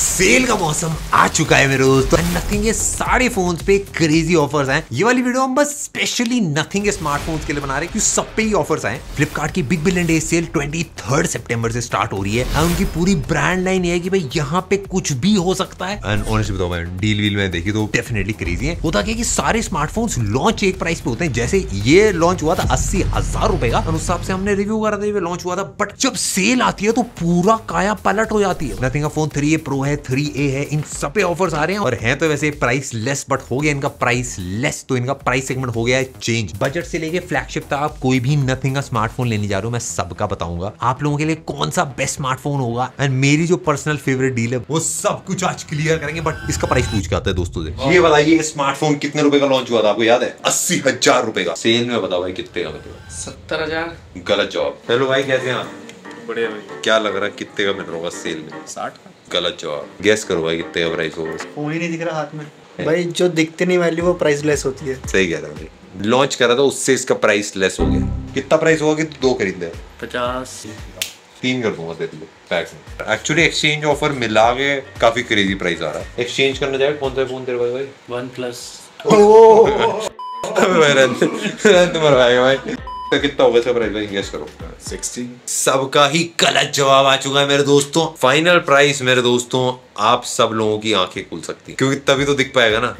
Cell का मौसम आ चुका है मेरे दोस्तों। नथिंग के सारे फोन्स पे क्रेजी ऑफर्स हैं। ये वाली वीडियो हम बस स्पेशली नथिंग के स्मार्टफोन्स के लिए बना रहे हैं क्योंकि सब पे ही ऑफर्स आए। फ्लिपकार्ट की बिग बिलियन डे सेल 23 सितंबर से स्टार्ट हो रही है और उनकी पूरी ब्रांड लाइन ये है कि भाई यहाँ पे कुछ भी हो सकता है। एंड ऑनेस्टली बताओ मैं डील वील में देखी तो डेफिनेटली क्रेजी है। होता क्या कि सारे स्मार्टफोन्स लॉन्च एक प्राइस पे होते हैं। जैसे ये लॉन्च हुआ था 80,000 रुपए का और उस हिसाब से हमने रिव्यू करा था, लॉन्च हुआ था। बट जब सेल आती है तो पूरा काया पलट हो जाती है। नथिंग का फोन 3A Pro है, 3A है, इन सब पे ऑफर्स आ रहे हैं और हैं तो वैसे प्राइस लेस, बट हो गया इनका प्राइस लेस तो इनका प्राइस सेगमेंट हो गया है चेंज। बजट से लेके फ्लैगशिप तक आप कोई भी नथिंग का स्मार्टफोन लेने जा रहे हो, मैं सबका बताऊंगा आप लोगों के लिए कौन सा बेस्ट स्मार्टफोन होगा एंड मेरी जो पर्सनल फेवरेट डील है वो सब कुछ आज क्लियर करेंगे। बट इसका प्राइस पूछ के आता है दोस्तों से। ये बताइए स्मार्टफोन कितने रुपए का लॉन्च हुआ था, आपको याद है? 80,000 रुपए का। सेल में बताओ भाई कितने का मिलेगा? 70,000। गलत जवाब। हेलो भाई, कैसे हैं आप? बढ़िया भाई। क्या लग रहा है कितने का मिल रहा होगा सेल में? 60 का। गलत जवाब। गेस करो भाई कितने का प्राइस होगा? फोन ही नहीं दिख रहा हाथ में भाई। जो दिखते नहीं वैल्यू वो प्राइसलेस होती है। सही कह रहा है भाई। लॉन्च करा था उससे इसका प्राइस लेस हो गया। कितना प्राइस होगा कि दो खरीद दे? 50। 3 कर दूंगा तेरे लिए पैक्स में। एक्चुअली एक्सचेंज ऑफर मिला के काफी क्रेजी प्राइस आ रहा है। एक्सचेंज करना जाएगा कौन सा फोन तेरे पास भाई? OnePlus। मरवाएगा भाई। तो कितना होगा इसका प्राइस भाई, गेस करो? 60। सबका ही गलत जवाब आ चुका है मेरे दोस्तों। फाइनल प्राइस मेरे दोस्तों, आप सब लोगों की आंखें खुल सकती हैं क्योंकि तभी तो दिख पाएगा ना,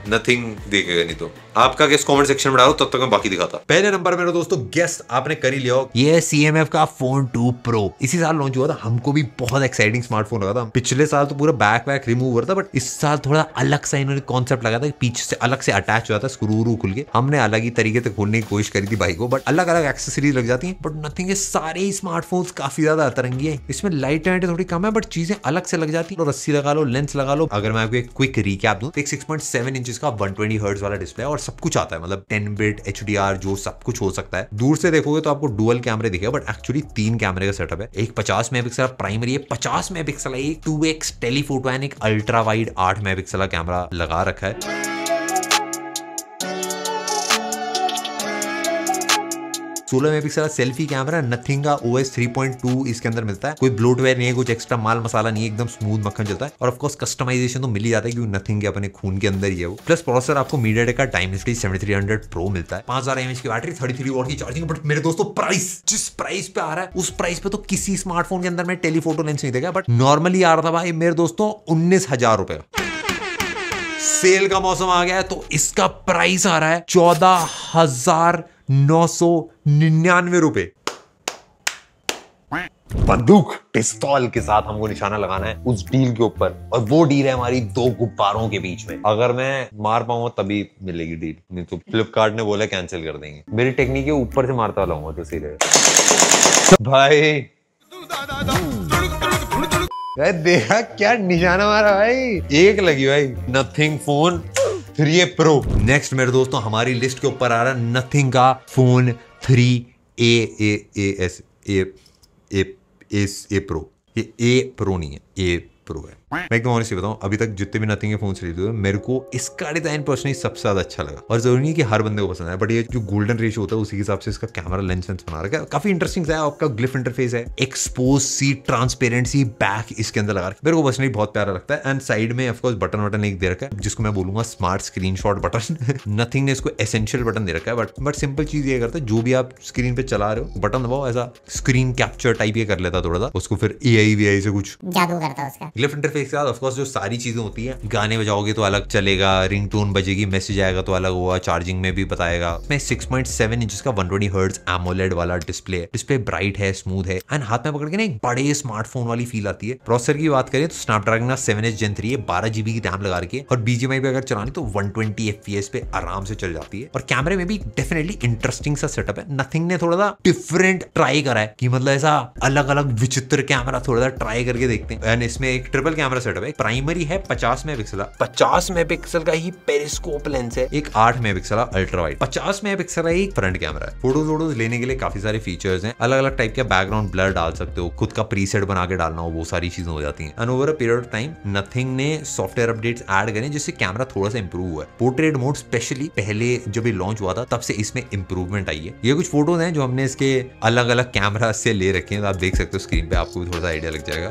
नथिंग देखेगा नहीं तो। आपका गेस कमेंट सेक्शन में डालो, तब तक मैं बाकी दिखाता। पहले नंबर मेरे दोस्तों गेस आपने कर ही लिया हो, ये है CMF का फोन 2 Pro। इसी साल लॉन्च हुआ था। हमको भी बहुत एक्साइटिंग स्मार्टफोन लगा था। पिछले साल तो पूरा बैक वैक रिमूव हुआ था, बट इस साल थोड़ा अलग सा इन्होंने कॉन्सेप्ट लगा था कि पीछे से अलग से अटैच हुआ था, स्क्रू खुल के। हमने अलग ही तरीके से खोलने की कोशिश करी थी बाइक को, बट अलग अलग एक्सेसरीज लग जाती है। बट नथिंग के सारे ही स्मार्टफोन्स काफी ज्यादा अतरंगी है। इसमें लाइट वेट थोड़ी कम है बट चीजें अलग से लग जाती है। रस्सी लगा लो, लेंस लगा लो। अगर मैं आपको एक क्विक रिकैप दूं तो एक 6.7 इंच का 120 हर्ट्ज वाला डिस्प्ले और सब कुछ आता है, मतलब 10 बिट HDR जो सब कुछ हो सकता है। दूर से देखोगे तो आपको डुअल कैमरे दिखेगा बट एक्चुअली 3 कैमरे का सेटअप है। एक 50 मेगापिक्सल प्राइमरी है, 50 मेगापिक्सल है, एक 2x टेलीफोटो एंड एक अल्ट्रा वाइड 8 मेगापिक्सल का कैमरा लगा रखा है। 16 मेगापिक्सल सेल्फी कैमरा। नथिंग का OS 3.2 इसके अंदर मिलता है। कोई ब्लोटवेयर नहीं है, कुछ एक्स्ट्रा माल मसाला नहीं है, एकदम स्मूथ मक्खन चलता है। और ऑफ कोर्स कस्टमाइजेशन तो मिल ही जाता है क्योंकि नथिंग के अपने खून के अंदर ही है वो। प्लस प्रोसेसर आपको MediaTek का Dimensity 7300 Pro मिलता है। 5000 mAh की बैटरी, 33 वॉट की चार्जिंग। बट मेरे दोस्तों प्राइस जिस प्राइस पे आ रहा है उस प्राइस पे तो किसी स्मार्टफोन के अंदर में टेलीफोटो लेंस नहीं देगा। बट नॉर्मली आ रहा था भाई मेरे दोस्तों 19,000 रुपए का। सेल का मौसम आ गया है तो इसका प्राइस आ रहा है 14,999 रुपए। बंदूक पिस्तौल के साथ हमको निशाना लगाना है उस डील के ऊपर, और वो डील है हमारी 2 गुब्बारों के बीच में। अगर मैं मार पाऊंगा तभी मिलेगी डील, नहीं तो फ्लिपकार्ट ने बोला कैंसिल कर देंगे। मेरी टेक्निक है ऊपर से मारता लाऊंगा तो सही रहेगा भाई। देखा क्या निशाना मारा भाई, एक लगी भाई। Nothing phone 3A Pro। Next मेरे दोस्तों हमारी लिस्ट के ऊपर आ रहा है नथिंग का फोन 3A Pro। ये A Pro नहीं है, A Pro है। मैं एकदम ऑनेस्टली बताऊं, अभी तक जितने भी नथिंग के फोन खरीदे हुए मेरे को इसका डिजाइन पर्सनली सबसे ज्यादा अच्छा लगा। और जरूरी नहीं कि हर बंदे को पसंद है, बट ये जो गोल्डन रेशियो होता है उसी के हिसाब से इसका कैमरा लेंस बना रखा है। काफी इंटरेस्टिंग है। आपका ग्लिफ इंटरफेस है, एक्सपोज सी ट्रांसपेरेंसी बैक इसके अंदर लगा रखा है। मेरे को पर्सनली बहुत प्यारा लगता है। एंड साइड में ऑफकोर्स बटन एक दे रखा है जिसको मैं बोलूंगा स्मार्ट स्क्रीनशॉट बटन। नथिंग ने इसको एसेंशियल बटन दे रखा है, बट सिंपल चीज ये करता है, जो भी आप स्क्रीन पे चला रहे हो बटन दबाओ, ऐसा स्क्रीन कैप्चर टाइप ये कर लेता थोड़ा सा, उसको फिर AI से कुछ जादू करता है उसका। ग्लिफ इंटरफेस के साथ ऑफकोर्स जो सारी चीजें होती है, गाने बजाओगे तो अलग चलेगा, रिंगटोन बजेगी, मैसेज आएगा तो अलग होगा, चार्जिंग में भी बताएगा। मैं 6.7 इंच का 120 हर्ट्ज AMOLED वाला डिस्प्ले ब्राइट है, स्मूथ है एंड हाथ में पकड़ के ना एक बड़े स्मार्टफोन वाली फील आती है। प्रोसेसर की बात करें तो स्नैपड्रैगन 7H Gen 3 है, 12GB की रैम लगा रखी है और BGMI पे अगर चलानी तो 120 FPS पे आराम से चल जाती है। और कैमरे में भी डेफिनेटली इंटरेस्टिंग सा सेटअप है। नथिंग ने थोड़ा सा डिफरेंट ट्राई करा है कि मतलब ऐसा अलग अलग विचित्र कैमरा थोड़ा सा ट्राई करके देखते हैं। एंड इसमें एक ट्रिपल कैमरा सेटअप है। प्राइमरी है 50 मेगापिक्सल, 50 मेगापिक्सल का ही पेरिस्कोप लेंस है, एक 8 मेगापिक्सल अल्ट्रा वाइड, 50 मेगापिक्सल का एक फ्रंट कैमरा है। फोटोज लेने के लिए काफी सारे फीचर्स हैं। अलग अलग टाइप के बैकग्राउंड ब्लर डाल सकते हो, खुद का प्रीसेट बना के डालना हो, वो सारी चीजें हो जाती हैं। And over a period of time nothing ने सॉफ्टवेयर अपडेट्स ऐड करे जिससे कैमरा थोड़ा सा इंप्रूव हुआ है। पोर्ट्रेट मोड स्पेशली पहले जब ये लॉन्च हुआ था तब से इसमें इंप्रूवमेंट आई है। ये कुछ फोटोज हैं जो हमने इसके अलग अलग कैमरा से ले रखे हैं, आप देख सकते हो स्क्रीन पे, आपको भी थोड़ा सा आइडिया लग जाएगा।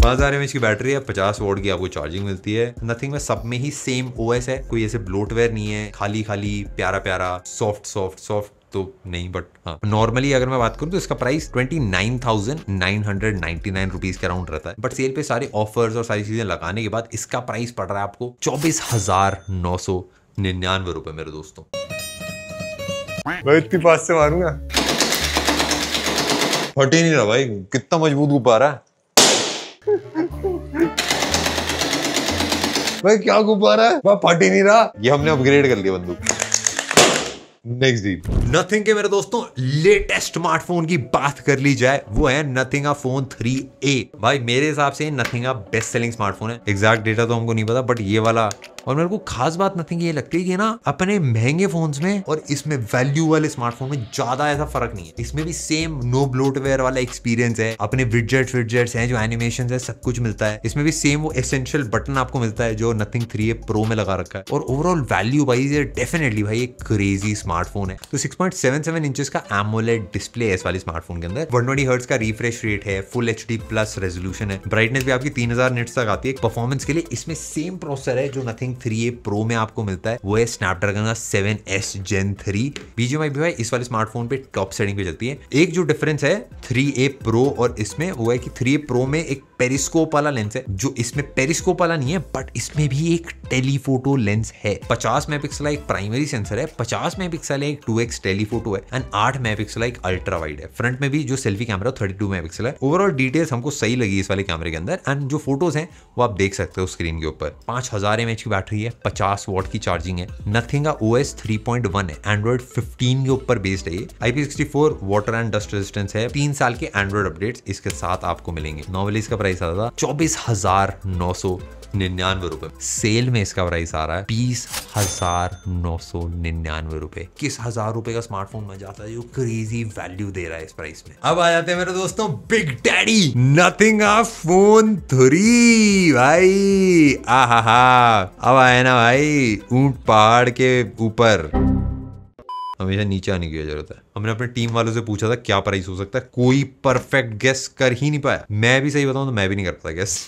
5000 mAh की बैटरी है, 50 वॉट की आपको चार्जिंग मिलती है। नथिंग में सब में ही सेम ओएस है, कोई ऐसे ब्लोटवेयर नहीं है, खाली प्यारा प्यारा सॉफ्ट तो नहीं, बट हाँ नॉर्मली अगर मैं बात करूं तो इसका प्राइस 29,999 रुपीज के अराउंड रहता है। बट सेल पे सारे ऑफर्स और सारी चीजें लगाने के बाद इसका प्राइस पड़ रहा है आपको 24,999 रुपए मेरे दोस्तों। मैं इतनी पास से मारूंगा, फट ही नहीं रहा भाई, कितना मजबूत गुब्बारा है भाई, क्या गुब्बारा है, फट ही नहीं रहा। ये हमने अपग्रेड कर लिया बंदूक। नेक्स्ट जी, नथिंग के मेरे दोस्तों लेटेस्ट स्मार्टफोन की बात कर ली जाए, वो है नथिंग फोन 3A। भाई मेरे हिसाब से नथिंग बेस्ट सेलिंग स्मार्टफोन है। एग्जैक्ट डेटा तो हमको नहीं पता, बट ये वाला, और मेरे को खास बात नथिंग ये लगती है कि ना अपने महंगे फोन्स में और इसमें वैल्यू वाले स्मार्टफोन में ज्यादा ऐसा फर्क नहीं है। इसमें भी सेम नो ब्लोटवेयर वाला एक्सपीरियंस है, अपने विडजेट्स हैं जो एनिमेशन है सब कुछ मिलता है। इसमें भी सेम वो एसेंशियल बटन आपको मिलता है जो नथिंग 3A प्रो में लगा रखा है। और ओवरऑल वैल्यू भाई ये डेफिनेटली भाई एक क्रेजी स्मार्टफोन है। तो 6.77 इंचेस का एमोलेड डिस्प्ले है इस वाले स्मार्टफोन के अंदर, 120 हर्ट्ज का रिफ्रेश रेट है, फुल HD प्लस रेजोल्यूशन है, ब्राइटनेस भी आपकी 3000 निट्स तक आती है। परफॉर्मेंस के लिए इसमें सेम प्रोसेसर है जो नथिंग 3A प्रो में आपको मिलता है, वो है स्नैपड्रैगन का 7S Gen 3। BGMI भी भाई इस वाले स्मार्टफोन पे टॉप सेटिंग पे चलती है। एक जो डिफरेंस है 3A प्रो और इसमें, वो है कि 3A प्रो में एक पेरिस्कोप वाला लेंस है, जो इसमें पेरिस्कोप वाला नहीं है, बट इसमें भी एक टेलीफोटो लेंस है। 50 मेगापिक्सल एक प्राइमरी सेंसर है, 50 मेगापिक्सल एक 2x टेलीफोटो है, एंड 8 मेगापिक्सल एक अल्ट्रा वाइड है। फ्रंट में भी जो सेल्फी कैमरा 32 मेगापिक्सल है। ओवरऑल डिटेल्स हमको सही लगी इस वाले कैमरे के अंदर, एंड जो फोटोज हैं वो आप देख सकते हो स्क्रीन के ऊपर। 5000 mAh की बैटरी है, 50 वॉट की चार्जिंग है। नथिंग का OS 3.1 है, एंड्रॉइड 15 के ऊपर बेस्ड है ये। IP64 water and dust resistance है, 3 साल के एंड्रॉइड अपडेट्स इसके साथ आपको मिलेंगे। नॉर्मली इसका प्राइस आता था 24,999 रुपए, सेल में इसका प्राइस आ रहा है 20,999 रुपए। किस 1000 रुपए का स्मार्टफोन में जाता है जो क्रेजी वैल्यू दे रहा है इस प्राइस में। अब आ जाते हैं मेरे दोस्तों बिग डैडी नथिंग फोन 3 भाई। आहा, अब आया ना भाई ऊंट पहाड़ के ऊपर, हमेशा नीचे आने की जरूरत है। हमने अपने टीम वालों से पूछा था क्या प्राइस हो सकता है, कोई परफेक्ट गेस कर ही नहीं पाया। मैं भी सही बताऊं तो मैं भी नहीं कर पाता गेस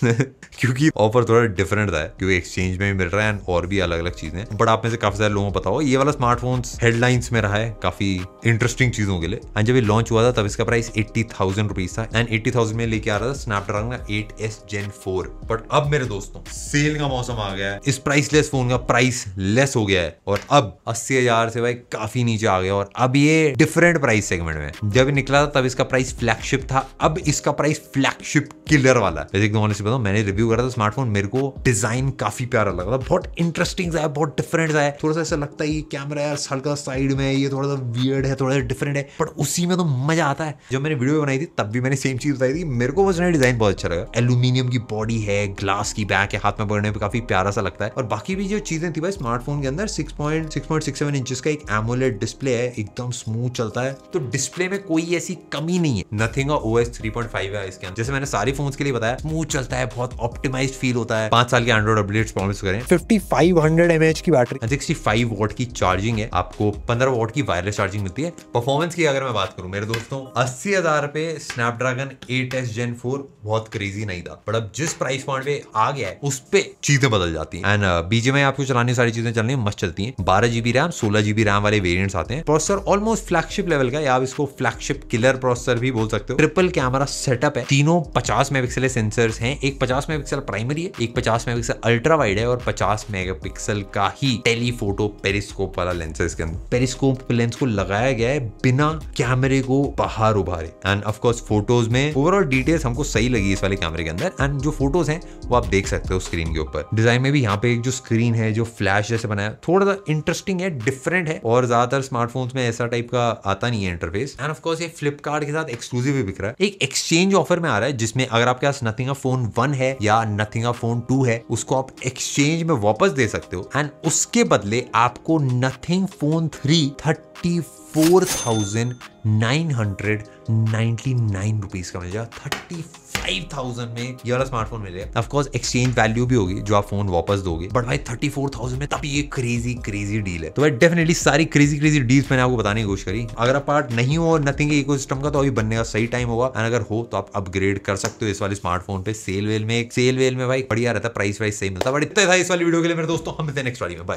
क्योंकि ऑफर थोड़ा डिफरेंट था, क्योंकि एक्सचेंज में भी मिल रहा है और भी अलग अलग चीजें। बट आप में से काफी सारे लोगों को पता हो ये वाला स्मार्टफोन हेडलाइंस में रहा है काफी इंटरेस्टिंग चीजों के लिए। एंड जब ये लॉन्च हुआ था तब इसका प्राइस 80,000 रुपीज था, एंड 80,000 में लेके आ रहा था स्नैपड्रैगन का 8S Gen 4। बट अब मेरे दोस्तों सेल का मौसम आ गया है, इस प्राइसलेस फोन का प्राइस लेस हो गया है, और अब 80,000 से भाई काफी नीचे आ गया। और अब ये डिफरेंट प्राइस सेगमेंट में, जब निकला था तब इसका प्राइस फ्लैगशिप था, अब इसका प्राइस फ्लैगशिप किलर वाला है। वैसे एकदम ऑनेस्टली बताऊं, मैंने रिव्यू करा था स्मार्टफोन, मेरे को डिजाइन काफी प्यारा लगा था, बहुत इंटरेस्टिंग सा है, बहुत डिफरेंट सा है। थोड़ा सा ऐसा लगता है ये कैमरा यार हल्का साइड में, ये थोड़ा सा वियर्ड है, थोड़ा सा डिफरेंट है, बट उसी में तो मजा आता है। जब मैंने वीडियो बनाई थी तब भी मैंने सेम चीज बताई थी, मेरे को पर्सनली डिजाइन बहुत अच्छा लगा। एल्यूमिनियम की बॉडी है, ग्लास की बैक है, हाथ में पकड़ने पे काफी प्यारा सा लगता है। और बाकी भी जो चीजें थी भाई स्मार्टफोन के अंदर, 6.67 इंचेस का एक एमोलेड डिस्प्ले है, एकदम स्मूथ चलता है, तो डिस्प्ले में कोई ऐसी कमी नहीं है। नथिंग का OS 3.5 है इसके अंदर, जैसे मैंने सारे फोन्स के लिए बताया, स्मूथ चलता है, बहुत ऑप्टिमाइज्ड फील होता है। 5 साल के एंड्रॉइड अपडेट्स प्रॉमिस करें। 5500 mAh की बैटरी, 65 वॉट की चार्जिंग है, आपको 15 वॉट की वायरलेस चार्जिंग मिलती है। परफॉर्मेंस की अगर मैं बात करूं मेरे दोस्तों, 80,000 पे स्नैपड्रैगन 8S Gen 4 बहुत क्रेजी नहीं था, बट अब जिस प्राइस पॉइंट पे आ गया है उस पे चीजें बदल जाती हैं। एंड BGMI आपको चलाने सारी चीजें चलनी मस्त चलती हैं। 12GB रैम 16GB रैम वाले वेरिएंट्स आते हैं। प्रोसेसर ऑलमोस्ट फ्लैगशिप लेवल का, या आप इसको फ्लैगशिप किलर प्रोसेसर भी बोल सकते हो। ट्रिपल कैमरा सेटअप है, तीनों 50 मेगापिक्सल सेंसर्स हैं, एक 50 मेगापिक्सल प्राइमरी है, एक 50 मेगापिक्सल अल्ट्रा वाइड है, और 50 मेगापिक्सल का ही टेलीफोटो पेरिस्कोप वाला लेंस है इसके अंदर। पेरिस्कोप लेंस को लगाया गया है बिना कैमरे को बाहर उभारे, एंड ऑफ कोर्स फोटोज में ओवरऑल डिटेल्स हमको सही लगी इस वाले कैमरे के अंदर, एंड जो फोटोज हैं वो आप देख सकते हो स्क्रीन के ऊपर। डिजाइन में भी यहाँ पे एक जो स्क्रीन है जो फ्लैश जैसे बनाया, थोड़ा सा इंटरेस्टिंग है, डिफरेंट है, और ज्यादातर स्मार्टफोन्स में ऐसा टाइप का आता नहीं है इंटरफेस। एंड ऑफ कोर्स ये फ्लिपकार्ट के साथ एक्सक्लूसिव भी बिक रहा है। एक एक्सचेंज ऑफर में आ रहा है, जिसमें अगर आपके पास नथिंग फोन 1 है या नथिंग फोन 2 है, उसको आप एक्सचेंज में वापस दे सकते हो, एंड उसके बदले आपको नथिंग फोन 3 34,999 99 रुपीज का मिल जाएगा, 35,000 में ये वाला स्मार्टफोन मिल जाएगा। ऑफ कोर्स एक्सचेंज वैल्यू भी होगी जो आप फोन वापस दोगे, बट भाई 34,000 में तब ये क्रेजी डील है। तो भाई डेफिनेटली सारी क्रेजी डील्स मैंने आपको बताने की कोशिश करी। अगर आप पार्ट नहीं हो नथिंग के इकोसिस्टम का तो अभी बनने का सही टाइम होगा, एंड अगर हो तो आप अपग्रेड कर सकते हो इस वाले स्मार्टफोन पे। सेल वेल में भाई बढ़िया रहता है, प्राइस सही मिलता है। बट इतना था इस वाली वीडियो के लिए मेरे दोस्तों, हम मिलते हैं नेक्स्ट वाली में, बाय।